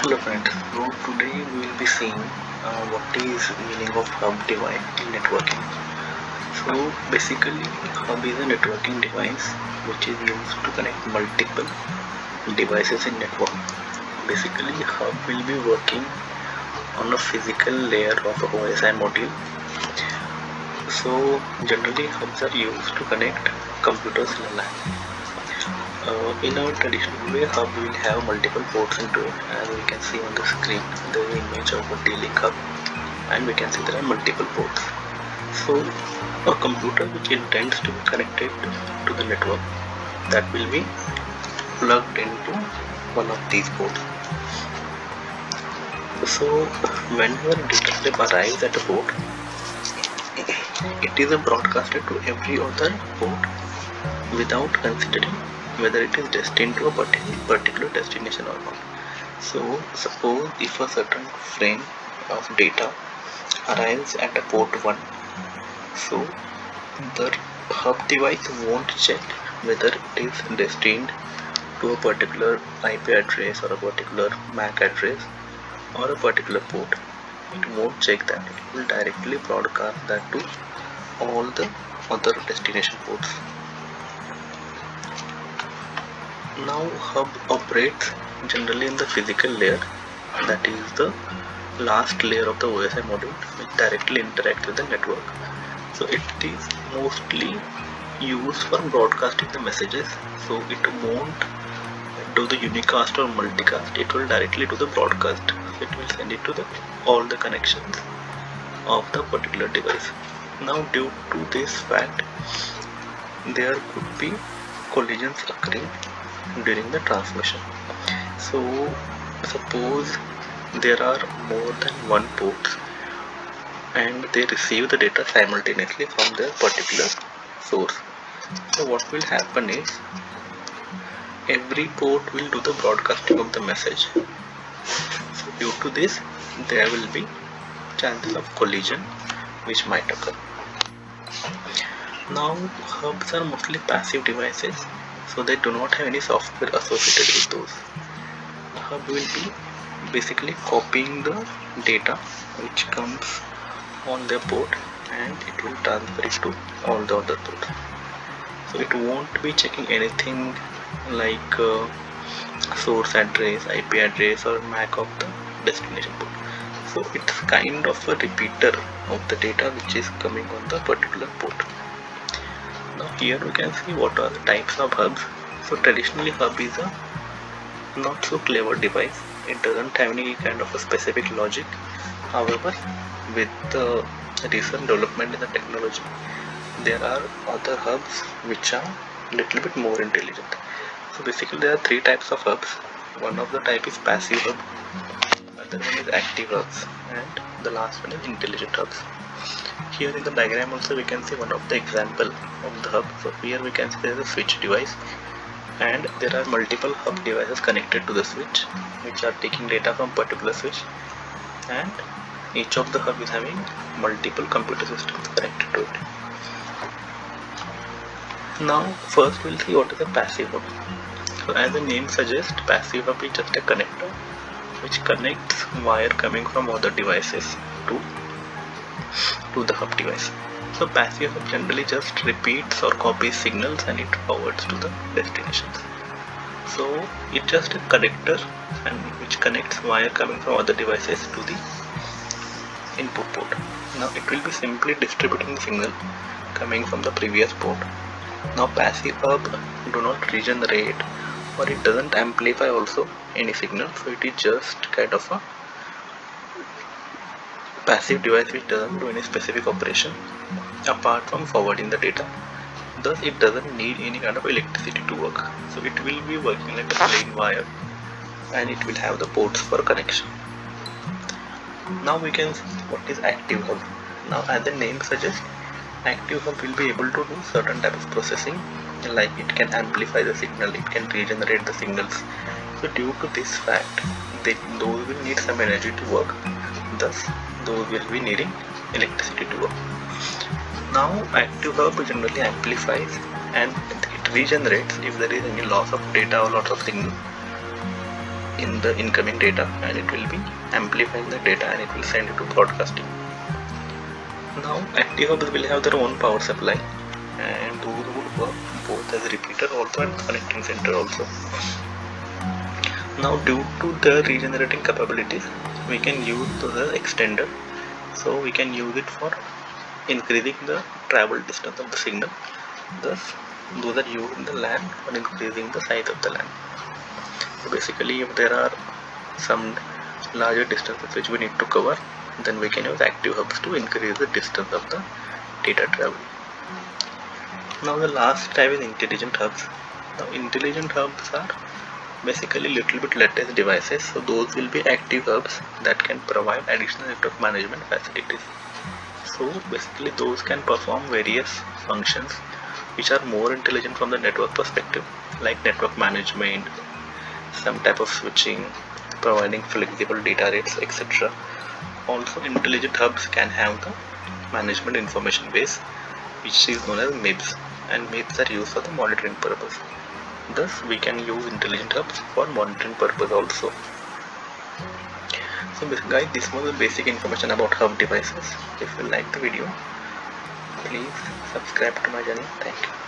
Hello friends, so today we will be seeing what is meaning of hub device in networking. So basically hub is a networking device which is used to connect multiple devices in network. Basically hub will be working on a physical layer of a OSI module. So generally hubs are used to connect computers in a LAN. In our traditional way, hub will have multiple ports into it. As we can see on the screen, there is an image of a D-Link hub, and we can see there are multiple ports. So a computer which intends to be connected to the network, that will be plugged into one of these ports. So whenever data step arrives at a port, it is broadcasted to every other port without considering whether it is destined to a particular destination or not. So suppose if a certain frame of data arrives at a port 1, so the hub device won't check whether it is destined to a particular IP address or a particular MAC address or a particular port. It won't check that. It will directly broadcast that to all the other destination ports. Now hub operates generally in the physical layer, that is the last layer of the OSI module, which directly interacts with the network. So it is mostly used for broadcasting the messages, so it won't do the unicast or multicast, it will directly do the broadcast. It will send it to all the connections of the particular device. Now due to this fact, there could be collisions occurring during the transmission. So suppose there are more than one port and they receive the data simultaneously from their particular source. So what will happen is every port will do the broadcasting of the message. So due to this, there will be chances of collision which might occur. Now hubs are mostly passive devices, so they do not have any software associated with those. The hub will be basically copying the data which comes on their port and it will transfer it to all the other ports. So it won't be checking anything like source address, IP address or MAC of the destination port. So it's kind of a repeater of the data which is coming on the particular port. Now here we can see what are the types of hubs. So traditionally hub is a not so clever device. It doesn't have any kind of a specific logic. However, with the recent development in the technology, there are other hubs which are little bit more intelligent. So basically there are three types of hubs. One of the type is passive hub, other one is active hubs, and the last one is intelligent hubs. Here in the diagram also we can see one of the example of the hub. So here we can see there is a switch device and there are multiple hub devices connected to the switch which are taking data from particular switch, and each of the hub is having multiple computer systems connected to it. Now first we'll see what is a passive hub. So as the name suggests, passive hub is just a connector which connects wire coming from other devices to the hub device. So passive hub generally just repeats or copies signals and it forwards to the destinations. So it's just a connector and which connects wire coming from other devices to the input port. Now it will be simply distributing the signal coming from the previous port. Now passive hub do not regenerate or it doesn't amplify also any signal, so it is just kind of a passive device which doesn't do any specific operation apart from forwarding the data. Thus it doesn't need any kind of electricity to work. So it will be working like a plain wire and it will have the ports for connection. Now we can see what is active hub. Now as the name suggests, active hub will be able to do certain type of processing, like it can amplify the signal, it can regenerate the signals. So due to this fact, those will need some energy to work, thus those will be needing electricity to work. Now active hub generally amplifies and it regenerates if there is any loss of data or loss of signal. in the incoming data, and it will be amplifying the data and it will send it to broadcasting. Now active hubs will have their own power supply, and those would work both as a repeater also and connecting center also. Now due to the regenerating capabilities, we can use the extender, so we can use it for increasing the travel distance of the signal. Thus those are used in the LAN for increasing the size of the LAN. So basically, if there are some larger distances which we need to cover, then we can use active hubs to increase the distance of the data travel. Now the last type is intelligent hubs. Now intelligent hubs are basically little bit latest devices, so those will be active hubs that can provide additional network management facilities. So basically those can perform various functions which are more intelligent from the network perspective, like network management, some type of switching, providing flexible data rates, etc. Also intelligent hubs can have the management information base, which is known as MIBs, and MIBs are used for the monitoring purpose. Thus we can use intelligent hubs for monitoring purpose also. So guys, this was the basic information about hub devices. If you like the video, please subscribe to my channel. Thank you.